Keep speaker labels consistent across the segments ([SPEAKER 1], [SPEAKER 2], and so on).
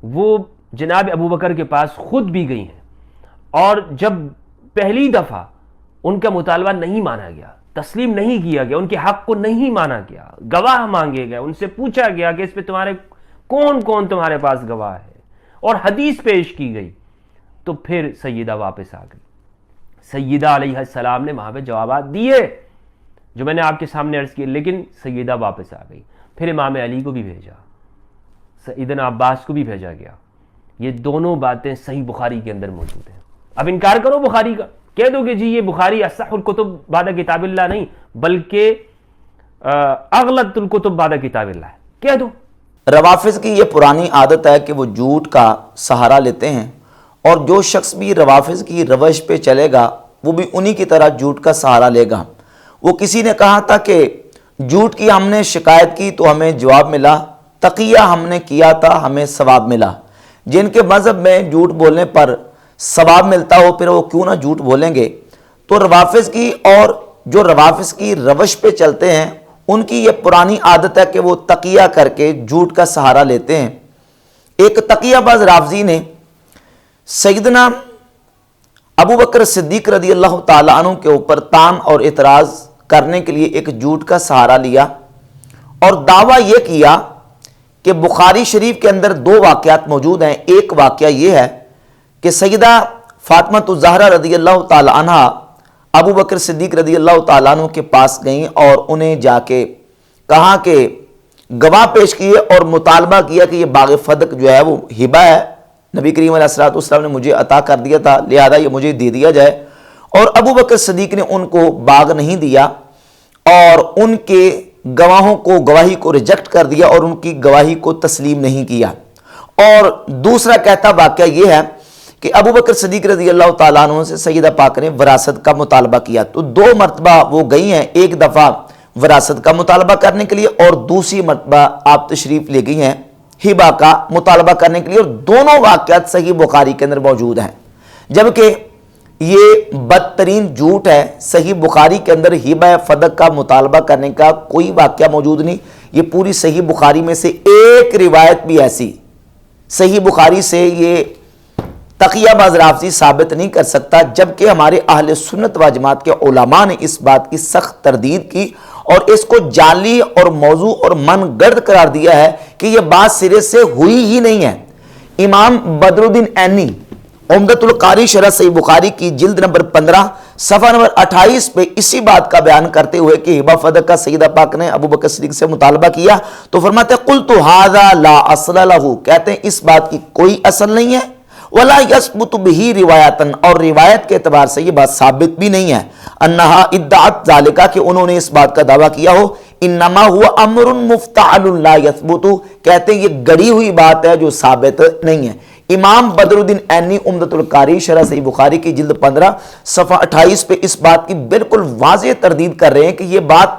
[SPEAKER 1] وہ جناب ابو بکر کے پاس خود بھی گئی ہیں، اور جب پہلی دفعہ ان کا مطالبہ نہیں مانا گیا، تسلیم نہیں کیا گیا، ان کے حق کو نہیں مانا گیا، گواہ مانگے گئے، ان سے پوچھا گیا کہ اس پہ تمہارے کون کون تمہارے پاس گواہ ہے، اور حدیث پیش کی گئی، تو پھر سیدہ واپس آ گئی۔ سیدہ علیہ السلام نے وہاں پہ جوابات دیے جو میں نے آپ کے سامنے عرض کیے، لیکن سیدہ واپس آ گئی۔ پھر امام علی کو بھی بھیجا، سیدنا عباس کو بھی بھیجا گیا۔ یہ دونوں باتیں صحیح بخاری کے اندر موجود ہیں۔ اب انکار کرو بخاری کا، کہہ دو کہ جی یہ بخاری اصح الکتب بعد کتاب اللہ نہیں بلکہ اغلط الکتب بعد کتاب اللہ ہے، کہہ دو۔
[SPEAKER 2] روافظ کی یہ پرانی عادت ہے کہ وہ جھوٹ کا سہارا لیتے ہیں، اور جو شخص بھی روافظ کی روش پہ چلے گا وہ بھی انہی کی طرح جھوٹ کا سہارا لے گا۔ وہ کسی نے کہا تھا کہ جھوٹ کی ہم نے شکایت کی تو ہمیں جواب ملا، تقیہ ہم نے کیا تھا ہمیں ثواب ملا۔ جن کے مذہب میں جھوٹ بولنے پر ثواب ملتا ہو پھر وہ کیوں نہ جھوٹ بولیں گے؟ تو روافظ کی اور جو روافظ کی روش پہ چلتے ہیں ان کی یہ پرانی عادت ہے کہ وہ تقیہ کر کے جھوٹ کا سہارا لیتے ہیں۔ ایک تقیہ باز رافضی نے سیدنا ابو بکر صدیق رضی اللہ تعالیٰ عنہ کے اوپر تان اور اعتراض کرنے کے لیے ایک جھوٹ کا سہارا لیا اور دعویٰ یہ کیا کہ بخاری شریف کے اندر دو واقعات موجود ہیں۔ ایک واقعہ یہ ہے کہ سیدہ فاطمہ الزہرا رضی اللہ تعالیٰ عنہ ابو بکر صدیق رضی اللہ تعالیٰ عنہ کے پاس گئیں اور انہیں جا کے کہا کہ گواہ پیش کیے اور مطالبہ کیا کہ یہ باغ فدق جو ہے وہ ہبہ ہے، نبی کریم علیہ الصلوۃ والسلام نے مجھے عطا کر دیا تھا، لہذا یہ مجھے دے دیا جائے۔ اور ابو بکر صدیق نے ان کو باغ نہیں دیا اور ان کے گواہوں کو گواہی کو ریجیکٹ کر دیا اور ان کی گواہی کو تسلیم نہیں کیا۔ اور دوسرا کہتا واقعہ یہ ہے کہ ابو بکر صدیق رضی اللہ تعالیٰ عنہ سے سیدہ پاک نے وراثت کا مطالبہ کیا، تو دو مرتبہ وہ گئی ہیں، ایک دفعہ وراثت کا مطالبہ کرنے کے لیے اور دوسری مرتبہ آپ تشریف لے گئی ہیں ہبہ کا مطالبہ کرنے کے لیے، اور دونوں واقعات صحیح بخاری کے اندر موجود ہیں۔ جبکہ یہ بدترین جھوٹ ہے، صحیح بخاری کے اندر ہبہ فدق کا مطالبہ کرنے کا کوئی واقعہ موجود نہیں۔ یہ پوری صحیح بخاری میں سے ایک روایت بھی ایسی صحیح بخاری سے یہ تقیہ باز رافضی ثابت نہیں کر سکتا، جبکہ ہمارے اہل سنت و جماعت کے علماء نے اس بات کی سخت تردید کی اور اس کو جعلی اور موضوع اور من گرد قرار دیا ہے کہ یہ بات سرے سے ہوئی ہی نہیں ہے۔ امام بدر الدین عینی عمدۃ القاری شرح صحیح بخاری کی جلد نمبر 15 صفحہ نمبر 28 پہ اسی بات کا بیان کرتے ہوئے کہ ہبہ فدق کا سیدہ پاک نے ابو بکر صدیق سے مطالبہ کیا تو فرماتے ہیں قلت ھذا لا اصل لہ، کہتے ہیں اس بات کی کوئی اصل نہیں ہے، ولا یثبت بہ روایتاً، اور روایت کے اعتبار سے یہ بات ثابت بھی نہیں ہے، انہا ادعت ذالکا، کہ انہوں نے اس بات کا دعویٰ کیا ہو، انما ہوا امر مفتعل لا یثبت، کہتے ہیں یہ گڑی ہوئی بات ہے جو ثابت نہیں ہے۔ امام بدر الدین عینی عمدۃ القاری شرح صحیح بخاری کی جلد 15 صفحہ 28 پہ اس بات کی بالکل واضح تردید کر رہے ہیں کہ یہ بات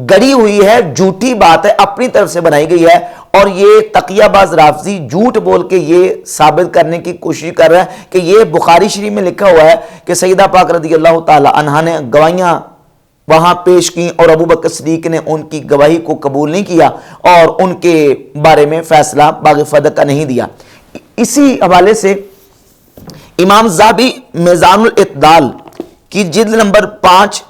[SPEAKER 2] گڑی ہوئی ہے، جھوٹی بات ہے، اپنی طرف سے بنائی گئی ہے، اور یہ تقیہ باز رافضی جھوٹ بول کے یہ ثابت کرنے کی کوشش کر رہا ہے کہ یہ بخاری شریف میں لکھا ہوا ہے کہ سیدہ پاک رضی اللہ تعالی عنہا نے گواہیاں وہاں پیش کی اور ابو بکر صدیق نے ان کی گواہی کو قبول نہیں کیا اور ان کے بارے میں فیصلہ باغ فدق کا نہیں دیا۔ اسی حوالے سے امام ذہبی میزان الاعتدال کی جلد نمبر 5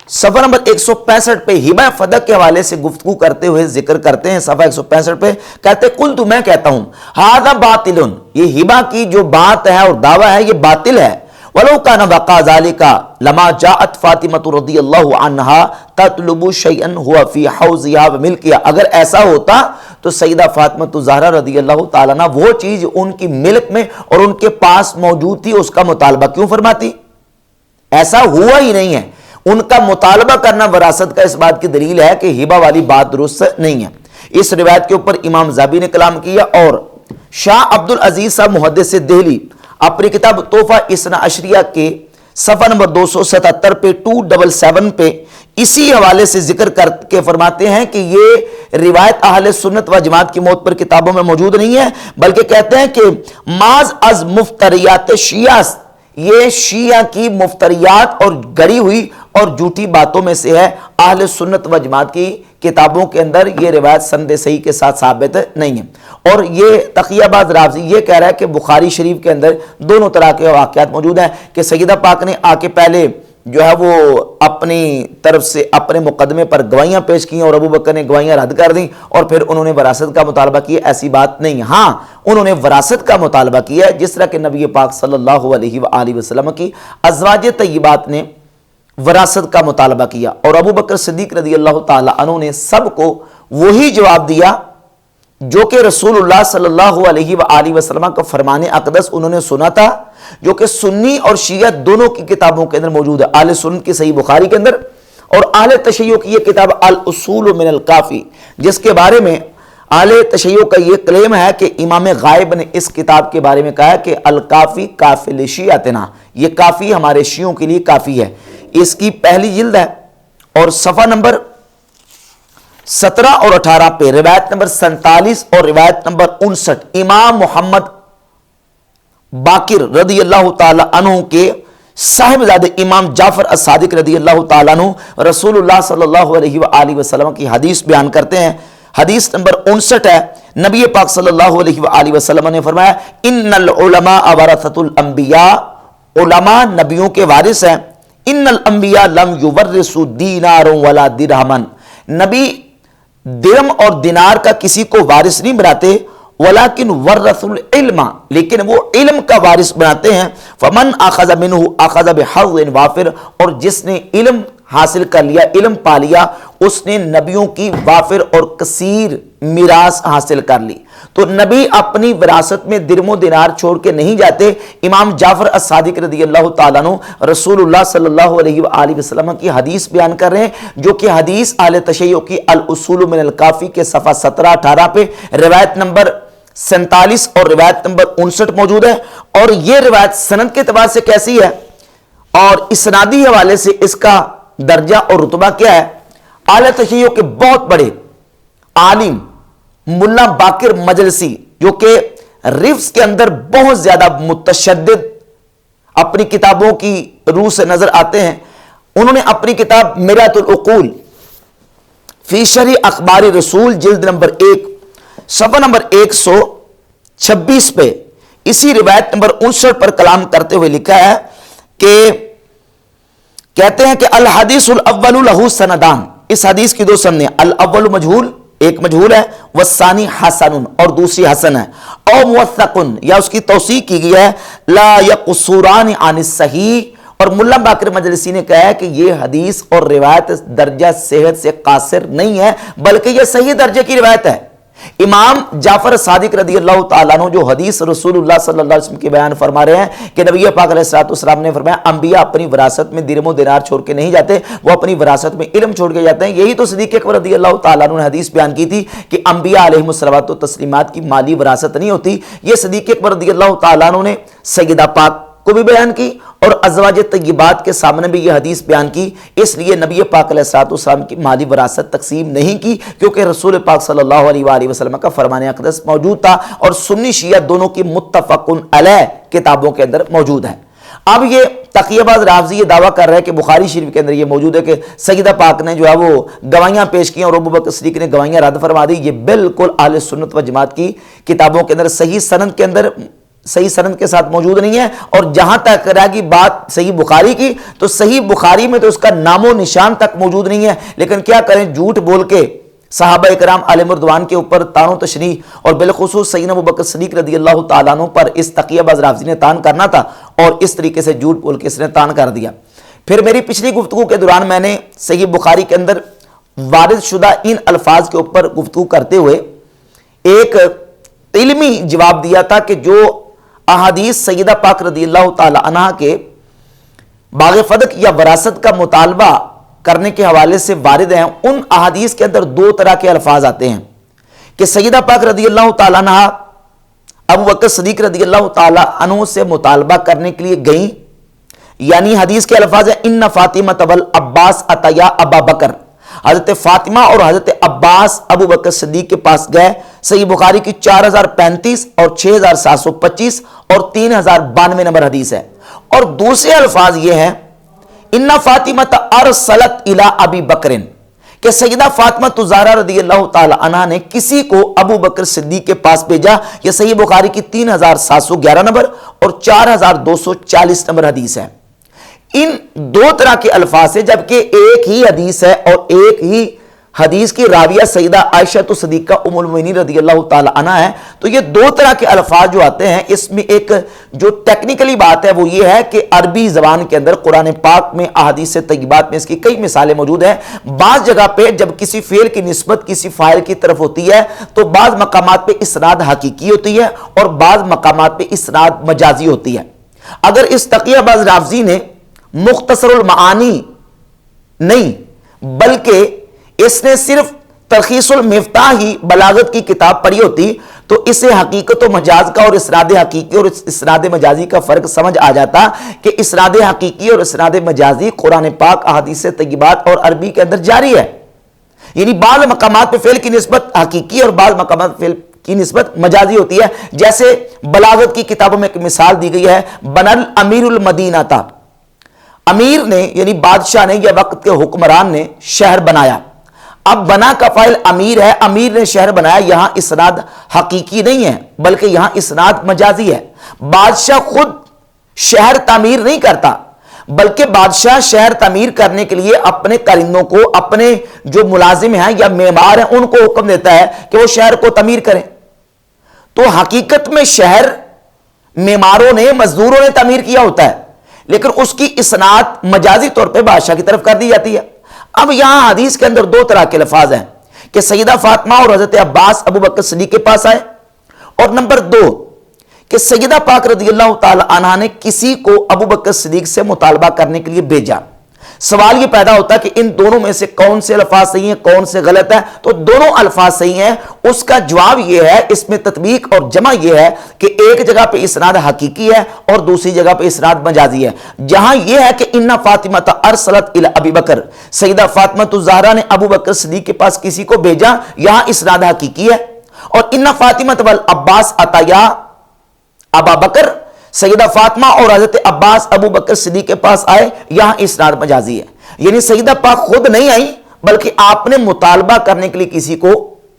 [SPEAKER 2] صفحہ نمبر 165 پہ ہبہ فدق کے حوالے سے گفتگو کرتے ہوئے ذکر کرتے ہیں، صفحہ 165 پہ کہتے ہیں قلت، میں کہتا ہوں، ھذا باطل، یہ ہبہ کی جو بات ہے اور دعویٰ ہے یہ باطل ہے، ولو کان وقع ذلك لما جاءت فاطمہ رضی اللہ عنہا تطلب شیئا هو فی حوضها وملکها، اگر ایسا ہوتا تو سیدہ فاطمہ الزہرا رضی اللہ تعالیٰ عنہ وہ چیز ان کی ملک میں اور ان کے پاس موجود تھی اس کا مطالبہ کیوں فرماتی؟ ایسا ہوا ہی نہیں ہے۔ ان کا مطالبہ کرنا وراثت کا اس بات کی دلیل ہے کہ ہبہ والی بات درست نہیں ہے۔ اس روایت کے اوپر امام ذہبی نے کلام کیا، اور شاہ عبد العزیز صاحب محدث دہلی اپنی کتاب تحفہ اثنا عشریہ کے صفحہ نمبر 277 پہ 277 پہ اسی حوالے سے ذکر کر کے فرماتے ہیں کہ یہ روایت اہل سنت و جماعت کی موت پر کتابوں میں موجود نہیں ہے، بلکہ کہتے ہیں کہ ماز از مفتریات شیعہ، یہ شیعہ کی مفتریات اور گڑی ہوئی اور جھوٹی باتوں میں سے ہے۔ اہل سنت و جماعت کی کتابوں کے اندر یہ روایت سند صحیح کے ساتھ ثابت نہیں ہے۔ اور یہ تقیہ باز رافضی یہ کہہ رہا ہے کہ بخاری شریف کے اندر دونوں طرح کے واقعات موجود ہیں کہ سیدہ پاک نے آ کے پہلے جو ہے وہ اپنی طرف سے اپنے مقدمے پر گواہیاں پیش کی اور ابو بکر نے گواہیاں رد کر دیں اور پھر انہوں نے وراثت کا مطالبہ کیا، ایسی بات نہیں۔ ہاں انہوں نے وراثت کا مطالبہ کیا ہے، جس طرح کہ نبی پاک صلی اللہ علیہ وآلہ وسلم کی ازواج طیبات نے وراثت کا مطالبہ کیا، اور ابو بکر صدیق رضی اللہ تعالی عنہ نے سب کو وہی جواب دیا جو کہ رسول اللہ صلی اللہ علیہ وآلہ وسلم کا فرمان اقدس انہوں نے سنا تھا، جو کہ سنی اور شیعہ دونوں کی کتابوں کے اندر موجود ہے، اہل سنت کی صحیح بخاری کے اندر اور اہل تشیع کی یہ کتاب الاصول من الکافی، جس کے بارے میں اہل تشیع کا یہ کلیم ہے کہ امام غائب نے اس کتاب کے بارے میں کہا ہے کہ الکافی کافی لشیعتنا، یہ کافی ہمارے شیعوں کے لیے کافی ہے۔ اس کی پہلی جلد ہے اور صفحہ نمبر 17 اور 18 پہ روایت نمبر 47 اور روایت نمبر 59 امام محمد باقر رضی اللہ تعالی عنہ کے صاحبزادے امام جعفر الصادق رضی اللہ تعالی عنہ رسول اللہ صلی اللہ علیہ وآلہ وسلم کی حدیث بیان کرتے ہیں۔ حدیث نمبر 59 ہے، نبی پاک صلی اللہ علیہ وآلہ وسلم نے فرمایا ان العلماء ورثۃ الانبیاء، علماء نبیوں کے وارث ہیں۔ ان الانبیاء لم یورثوا دینارا ولا درہما، نبی درم اور دینار کا کسی کو وارث نہیں بناتے، ولیکن ورثوا العلم، لیکن وہ علم کا وارث بناتے ہیں۔ فمن اخذ منہ اخذ بحظ وافر، اور جس نے علم حاصل کر لیا، علم پا لیا، اس نے نبیوں کی وافر اور کثیر میراث حاصل کر لی۔ تو نبی اپنی وراثت میں درم و دینار چھوڑ کے نہیں جاتے۔ امام جعفر الصادق رضی اللہ تعالیٰ عنہ رسول اللہ صلی اللہ علیہ وآلہ وسلم کی حدیث بیان کر رہے ہیں، جو کہ حدیث اہل تشیع کی الاصول من الکافی کے صفحہ 17-18 پہ روایت نمبر 47 اور روایت نمبر 59 موجود ہے۔ اور یہ روایت سند کے اعتبار سے کیسی ہے اور اسنادی حوالے سے اس کا درجہ اور رتبہ کیا ہے؟ اہل تشیع کے بہت بڑے عالم ملا باقر مجلسی، جو کہ رفظ کے اندر بہت زیادہ متشدد اپنی کتابوں کی روح سے نظر آتے ہیں، انہوں نے اپنی کتاب مرآۃ العقول فی شرح اخبار رسول جلد نمبر 1 صفحہ نمبر 126 پہ اسی روایت نمبر 59 پر کلام کرتے ہوئے لکھا ہے کہ کہتے ہیں کہ الحدیث الاول لہ سندان، اس حدیث کی دو سندیں، الاول مجہول، ایک مجہول ہے، والثانی حسن، اور دوسری حسن ہے، او موثق، یا اس کی توثیق کی گئی ہے، لا یقصران عن الصحیح، اور ملا باقر مجلسی نے کہا ہے کہ یہ حدیث اور روایت درجہ صحت سے قاصر نہیں ہے بلکہ یہ صحیح درجے کی روایت ہے۔ امام جعفر صادق رضی اللہ تعالیٰ عنہ جو حدیث رسول اللہ صلی اللہ علیہ وسلم کی بیان فرما رہے ہیں کہ نبی پاک علیہ السلام نے فرمایا انبیاء اپنی وراثت میں درم و دینار چھوڑ کے نہیں جاتے، وہ اپنی وراثت میں علم چھوڑ کے جاتے ہیں۔ یہی تو صدیق اکبر رضی اللہ تعالیٰ عنہ نے حدیث بیان کی تھی کہ انبیاء علیہ الصلوۃ والتسلیمات کی مالی وراثت نہیں ہوتی۔ یہ صدیق اکبر رضی اللہ تعالیٰ عنہ نے سیدہ پاک کو بھی بیان کی اور ازواج طیبات کے سامنے بھی یہ حدیث بیان کی، اس لیے نبی پاک علیہ السلام کی مالی وراثت تقسیم نہیں کی، کیونکہ رسول پاک صلی اللہ علیہ وآلہ وسلم کا فرمان اقدس موجود تھا اور سنی شیعہ دونوں کی متفق علیہ کتابوں کے اندر موجود ہے۔ اب یہ تقیہ باز رافضی یہ دعویٰ کر رہا ہے کہ بخاری شریف کے اندر یہ موجود ہے کہ سیدہ پاک نے جو ہے وہ گواہیاں پیش کی اور ابو بکر صدیق نے گواہیاں رد فرما دی۔ یہ بالکل اہل سنت و جماعت کی کتابوں کے اندر صحیح سند کے اندر صحیح سند کے ساتھ موجود نہیں ہے۔ اور جہاں تک رہے گی بات صحیح بخاری کی تو صحیح بخاری میں تو اس کا نام و نشان تک موجود نہیں ہے، لیکن کیا کریں، جھوٹ بول کے صحابہ اکرام علیہم رضوان کے اوپر تان و تشنیع اور بالخصوص سیدنا ابوبکر صدیق رضی اللہ تعالیٰ عنہ پر اس تقیہ باز رافضی نے تان کرنا تھا اور اس طریقے سے جھوٹ بول کے اس نے تان کر دیا۔ پھر میری پچھلی گفتگو کے دوران میں نے صحیح بخاری کے اندر وارد شدہ ان الفاظ کے اوپر گفتگو کرتے ہوئے ایک علمی جواب دیا تھا کہ جو احادیث سیدہ پاک رضی اللہ تعالی عنہ کے باغ فدق یا وراثت کا مطالبہ کرنے کے حوالے سے وارد ہیں، ان احادیث کے اندر دو طرح کے الفاظ آتے ہیں کہ سیدہ پاک رضی اللہ تعالی عنہ ابو بکر صدیق رضی اللہ تعالی عنہ سے مطالبہ کرنے کے لیے گئیں، یعنی حدیث کے الفاظ ہیں ان فاطمہ والعباس اتیا ابا بکر، حضرت فاطمہ اور حضرت عباس ابو بکر صدیق کے پاس گئے۔ صحیح بخاری کی 4035 اور 6725 اور 3092 نمبر حدیث ہے۔ اور دوسرے الفاظ یہ ہیں ان فاطمہ ارسلت الی ابی بکر کہ سیدہ فاطمہ الزہرا رضی اللہ تعالی عنہ نے کسی کو ابو بکر صدیق کے پاس بھیجا. یہ صحیح بخاری کی 3711 نمبر اور 4240 نمبر حدیث ہے. ان دو طرح کے الفاظ ہیں جبکہ ایک ہی حدیث ہے اور ایک ہی حدیث کی راویہ سیدہ عائشہ صدیقہ ام المؤمنین رضی اللہ تعالی عنہ ہے. تو یہ دو طرح کے الفاظ جو آتے ہیں اس میں ایک جو ٹیکنیکلی بات ہے وہ یہ ہے کہ عربی زبان کے اندر قرآن پاک میں احادیث طیبات میں اس کی کئی مثالیں موجود ہیں. بعض جگہ پہ جب کسی فعل کی نسبت کسی فاعل کی طرف ہوتی ہے تو بعض مقامات پہ اسناد حقیقی ہوتی ہے اور بعض مقامات پہ اسناد مجازی ہوتی ہے. اگر اس تقیہ باز رافضی نے مختصر المعانی نہیں بلکہ اس نے صرف تلخیص المفتاح ہی بلاغت کی کتاب پڑھی ہوتی تو اسے حقیقت و مجاز کا اور اسناد حقیقی اور اسناد مجازی کا فرق سمجھ آ جاتا کہ اسناد حقیقی اور اسناد مجازی قرآن پاک احادیث طیبات اور عربی کے اندر جاری ہے. یعنی بعض مقامات پہ فعل کی نسبت حقیقی اور بعض مقامات فعل کی نسبت مجازی ہوتی ہے. جیسے بلاغت کی کتابوں میں ایک مثال دی گئی ہے بنل امیر المدینہ تھا. امیر نے یعنی بادشاہ نے یا وقت کے حکمران نے شہر بنایا. اب بنا کا فاعل امیر ہے, امیر نے شہر بنایا. یہاں اسناد حقیقی نہیں ہے بلکہ یہاں اسناد مجازی ہے. بادشاہ خود شہر تعمیر نہیں کرتا بلکہ بادشاہ شہر تعمیر کرنے کے لیے اپنے کارندوں کو, اپنے جو ملازم ہیں یا معمار ہیں ان کو حکم دیتا ہے کہ وہ شہر کو تعمیر کریں. تو حقیقت میں شہر معماروں نے, مزدوروں نے تعمیر کیا ہوتا ہے لیکن اس کی اسناد مجازی طور پہ بادشاہ کی طرف کر دی جاتی ہے. اب یہاں حدیث کے اندر دو طرح کے الفاظ ہیں کہ سیدہ فاطمہ اور حضرت عباس ابو بکر صدیق کے پاس آئے, اور نمبر دو کہ سیدہ پاک رضی اللہ تعالی عنہا نے کسی کو ابو بکر صدیق سے مطالبہ کرنے کے لیے بھیجا. سوال یہ پیدا ہوتا ہے کہ ان دونوں میں سے کون سے الفاظ صحیح ہیں کون سے غلط ہیں. تو دونوں الفاظ صحیح ہیں. اس کا جواب یہ ہے, اس میں تطبیق اور جمع یہ ہے کہ ایک جگہ پہ اسناد حقیقی ہے اور دوسری جگہ پہ اسناد مجازی ہے. جہاں یہ ہے کہ ان فاطمہ ارسلت الی ابی بکر, سیدہ فاطمہ الزہرا نے ابو بکر صدیق کے پاس کسی کو بھیجا, یہاں اسناد حقیقی ہے. اور ان فاطمہ والعباس اتیا ابا بکر, سیدہ فاطمہ اور حضرت عباس ابو بکر صدیق کے پاس آئے, یہاں اسناد مجازی ہے. یعنی سیدہ پاک خود نہیں آئی بلکہ آپ نے مطالبہ کرنے کے لیے کسی کو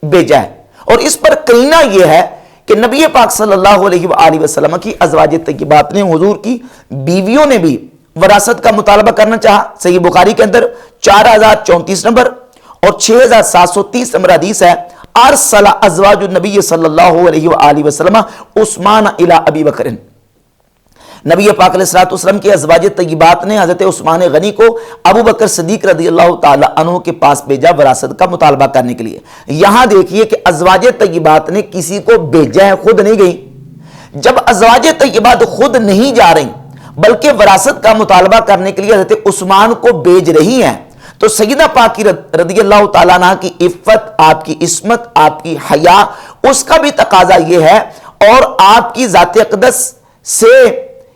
[SPEAKER 2] بھیجا ہے. اور اس پر قرینہ یہ ہے کہ نبی پاک صلی اللہ علیہ وآلہ وسلم کی ازواج طیبات نے, حضور کی بیویوں نے بھی وراثت کا مطالبہ کرنا چاہا. صحیح بخاری کے اندر 4034 نمبر اور 6730 نمبر حدیث ہے ارسل ازواج النبی صلی اللہ علیہ وآلہ وسلم عثمان الی ابی بکر. نبی پاک علیہ السلام کی ازواج طیبات نے حضرت عثمان غنی کو ابو بکر صدیق رضی اللہ تعالی عنہ کے پاس بھیجا وراثت کا مطالبہ کرنے کے لیے. یہاں دیکھیے کہ ازواج طیبات نے کسی کو بھیجا ہے, خود نہیں گئی. جب ازواج طیبات خود نہیں جا رہی بلکہ وراثت کا مطالبہ کرنے کے لیے حضرت عثمان کو بھیج رہی ہیں تو سیدہ پاک رضی اللہ تعالیٰ عنہ کی عفت, آپ کی عصمت, آپ کی حیا, اس کا بھی تقاضا یہ ہے اور آپ کی ذات اقدس سے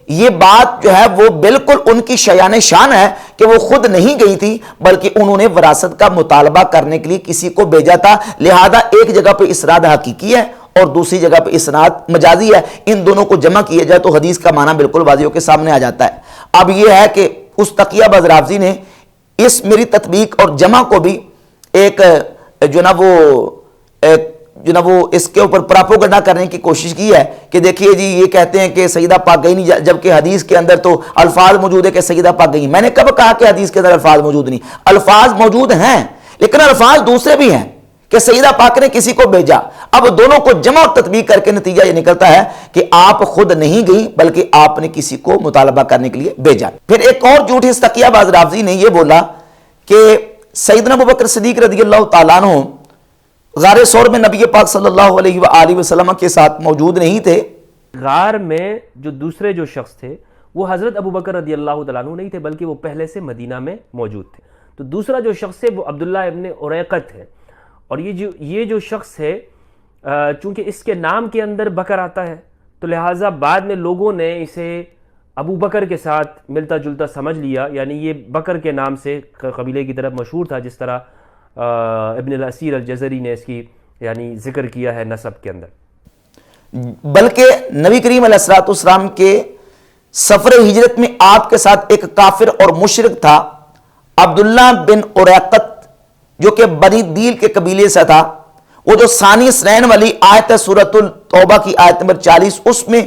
[SPEAKER 2] یہ بات جو ہے وہ بالکل ان کی شیان شان ہے کہ وہ خود نہیں گئی تھی بلکہ انہوں نے وراثت کا مطالبہ کرنے کے لیے کسی کو بھیجا تھا. لہذا ایک جگہ پہ اسناد حقیقی ہے اور دوسری جگہ پہ اسناد مجازی ہے. ان دونوں کو جمع کیا جائے تو حدیث کا معنی بالکل واضح کے سامنے آ جاتا ہے. اب یہ ہے کہ اس تقیہ باز رافضی نے اس میری تطبیق اور جمع کو بھی ایک جو وہ اس کے اوپر پراپوگنڈا کرنے کی کوشش کی ہے کہ دیکھیے جی یہ کہتے ہیں کہ سیدہ پاک گئی نہیں, جبکہ حدیث کے اندر تو الفاظ موجود ہے کہ سیدہ پاک گئی. میں نے کب کہا کہ حدیث کے اندر الفاظ موجود نہیں؟ الفاظ موجود ہیں لیکن الفاظ دوسرے بھی ہیں کہ سیدہ پاک نے کسی کو بھیجا. اب دونوں کو جمع اور تطبیق کر کے نتیجہ یہ نکلتا ہے کہ آپ خود نہیں گئی بلکہ آپ نے کسی کو مطالبہ کرنے کے لیے بھیجا. پھر ایک اور جھوٹ اس تقیہ باز رافضی نے یہ بولا کہ سیدنا ابو بکر صدیق رضی اللہ تعالیٰ عنہ غار ثور میں نبی پاک صلی اللہ علیہ وآلہ وسلم کے ساتھ موجود نہیں تھے.
[SPEAKER 1] غار میں جو دوسرے جو شخص تھے وہ حضرت ابو بکر رضی اللہ تعالیٰ عنہ نہیں تھے بلکہ وہ پہلے سے مدینہ میں موجود تھے. تو دوسرا جو شخص ہے وہ عبداللہ ابن اریقت ہے. اور یہ جو شخص ہے چونکہ اس کے نام کے اندر بکر آتا ہے تو لہٰذا بعد میں لوگوں نے اسے ابو بکر کے ساتھ ملتا جلتا سمجھ لیا. یعنی یہ بکر کے نام سے قبیلے کی طرف مشہور تھا, جس طرح ابن الاسیر الجزری نے اس کی یعنی ذکر کیا ہے نسب کے اندر.
[SPEAKER 2] بلکہ نبی کریم علیہ الصلوۃ والسلام کے سفر ہجرت میں آپ کے ساتھ ایک کافر اور مشرک تھا، عبداللہ بن اریقط، جو کہ بنی دیل کے قبیلے سے تھا۔ وہ جو ثانی سنین والی آیت ہے سورۃ التوبہ کی آیت نمبر 40، اس میں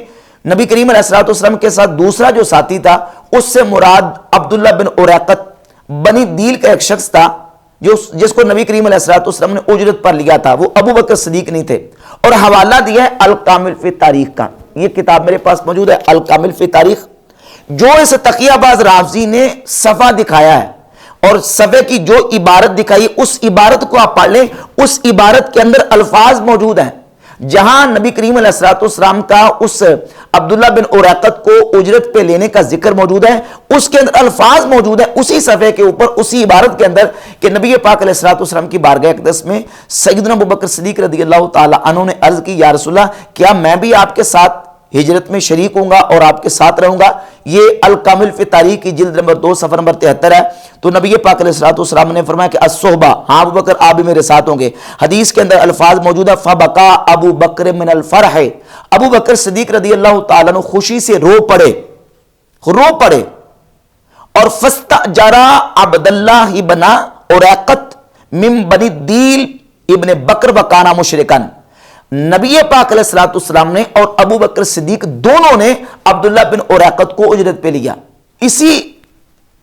[SPEAKER 2] نبی کریم علیہ الصلوۃ والسلام کے ساتھ دوسرا جو ساتھی تھا، اس سے مراد عبداللہ بن اریقط بنی دیل کا ایک شخص تھا، جس کو نبی کریم علیہ الصلوۃ والسلام نے اجرت پر لیا تھا۔ وہ ابو بکر صدیق نہیں تھے۔ اور حوالہ دیا ہے الکامل فی تاریخ کا، یہ کتاب میرے پاس موجود ہے، الکامل فی تاریخ۔ جو اس تقیہ باز رافضی نے صفحہ دکھایا ہے اور صفحے کی جو عبارت دکھائی، اس عبارت کو آپ پڑھ لیں، اس عبارت کے اندر الفاظ موجود ہیں جہاں نبی کریم علیہ الصلوۃ والسلام کا اس عبداللہ بن اریقط کو اجرت پہ لینے کا ذکر موجود ہے، اس کے اندر الفاظ موجود ہیں اسی صفحے کے اوپر، اسی عبارت کے اندر، کہ نبی پاک علیہ الصلوۃ والسلام کی بارگاہ اقدس میں سیدنا ابوبکر صدیق رضی اللہ تعالی عنہ نے عرض کی، یا رسول اللہ، کیا میں بھی آپ کے ساتھ ہجرت میں شریک ہوں گا اور آپ کے ساتھ رہوں گا؟ یہ الکامل فی تاریخ کی جلد نمبر 2 صفحہ نمبر 73 ہے۔ تو نبی پاک علیہ الصلوۃ والسلام نے فرمایا کہ الصحبہ، ہاں ابو بکر آپ بھی میرے ساتھ ہوں گے۔ حدیث کے اندر الفاظ موجود ہے، فبکا ابو بکر من الفرح، ابو بکر صدیق رضی اللہ تعالیٰ عنہ خوشی سے رو پڑے اور فاستأجر عبداللہ ابن اریقط من بنی دیل ابن بکر وکانا مشرکن، نبی پاک علیہ الصلوۃ والسلام نے اور ابو بکر صدیق دونوں نے عبداللہ بن اریقط کو اجرت پہ لیا۔ اسی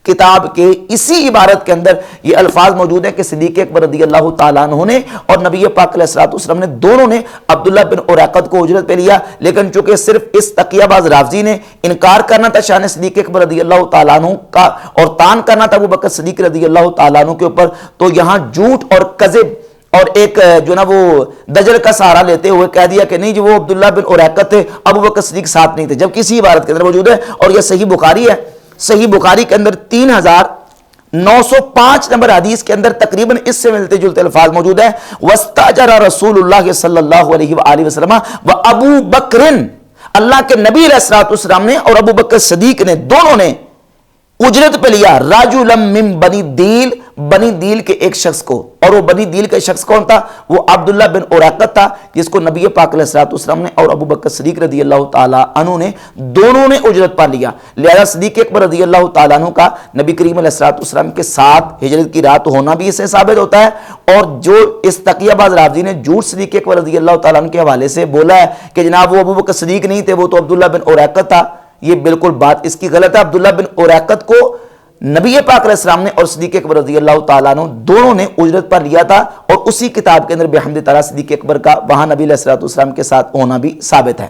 [SPEAKER 2] کتاب کے اسی عبارت کے اندر یہ الفاظ موجود ہیں کہ صدیق اکبر رضی اللہ تعالیٰ عنہ نے اور نبی پاک علیہ الصلوۃ والسلام نے دونوں نے عبداللہ بن اریقط کو اجرت پہ لیا۔ لیکن چونکہ صرف اس تقیہ باز رافضی نے انکار کرنا تھا شان صدیق اکبر رضی اللہ تعالیٰ عنہ کا اور تان کرنا تھا ابو بکر صدیق رضی اللہ تعالیٰ عنہ کے اوپر، تو یہاں جھوٹ اور کذب اور ایک جو نا وہ دجل کا سہارا لیتے ہوئے کہہ دیا کہ نہیں جی وہ عبداللہ بن اریقط تھے، ابو بکر صدیق ساتھ نہیں تھے، جب کسی عبارت کے اندر موجود ہے۔ اور یہ صحیح بخاری ہے، صحیح بخاری کے اندر 3905 نمبر حدیث کے اندر تقریباً اس سے ملتے جلتے الفاظ موجود ہیں، واستاجر رسول اللہ صلی اللہ علیہ وآلہ وسلم و ابو بکر، اللہ کے نبی علیہ الصلوۃ والسلام نے اور ابو بکر صدیق نے دونوں نے اجرت پہ لیا رجلا من بنی دیل، بنی دیل کے ایک شخص کو۔ اور وہ بنی دیل کا شخص کون تھا؟ وہ عبداللہ بن اریقط تھا، جس کو نبی پاک علیہ الصلوۃ والسلام نے اور ابو بکر صدیق رضی اللہ تعالیٰ عنہ نے دونوں نے اجرت پر لیا۔ لہذا صدیق اکبر رضی اللہ تعالیٰ عنہ کا نبی کریم علیہ الصلوۃ والسلام کے ساتھ ہجرت کی رات ہونا بھی اس سے ثابت ہوتا ہے۔ اور جو اس تقیہ باز رافضی نے جھوٹ صدیق اکبر رضی اللہ تعالیٰ عنہ کے حوالے سے بولا ہے کہ جناب وہ ابو بکر صدیق نہیں تھے، وہ تو عبداللہ بن اریقط تھا، یہ بالکل بات اس کی غلط ہے۔ عبداللہ بن اریقط کو نبی پاک علیہ السلام نے اور صدیق اکبر رضی اللہ تعالیٰ عنہ دونوں نے اجرت پر لیا تھا، اور اسی کتاب کے اندر بحمد تعالیٰ صدیق اکبر کا وہاں نبی علیہ الصلوۃ والسلام کے ساتھ ہونا بھی ثابت ہے۔